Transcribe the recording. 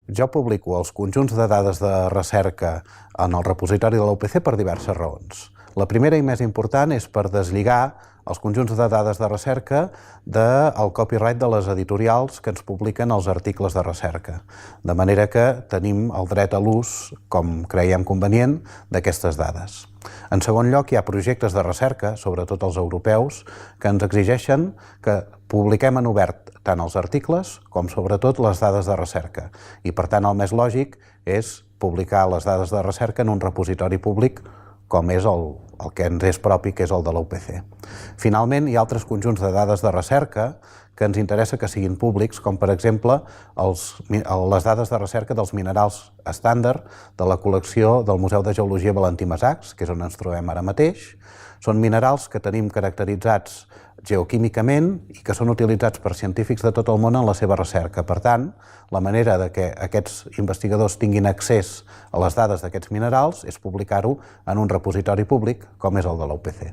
Jo publico els conjunts de dades de recerca en el repositori de la UPC per diverses raons. La primera i més important és per deslligar els conjunts de dades de recerca del copyright de les editorials que ens publiquen els articles de recerca. De manera que tenim el dret a l'ús, com creiem convenient, d'aquestes dades. En segon lloc, hi ha projectes de recerca, sobretot els europeus, que ens exigeixen que publiquem en obert tant els articles com, sobretot, les dades de recerca. I, per tant, el més lògic és publicar les dades de recerca en un repositori públic com és el que ens és propi, que és el de la UPC. Finalment, hi ha altres conjunts de dades de recerca que ens interessa que siguin públics, com per exemple les dades de recerca dels minerals estàndard de la col·lecció del Museu de Geologia Valentí Masachs, que és on ens trobem ara mateix. Són minerals que tenim caracteritzats geoquímicament i que són utilitzats per científics de tot el món en la seva recerca. Per tant, la manera de que aquests investigadors tinguin accés a les dades d'aquests minerals és publicar-ho en un repositori públic com és el de la UPC.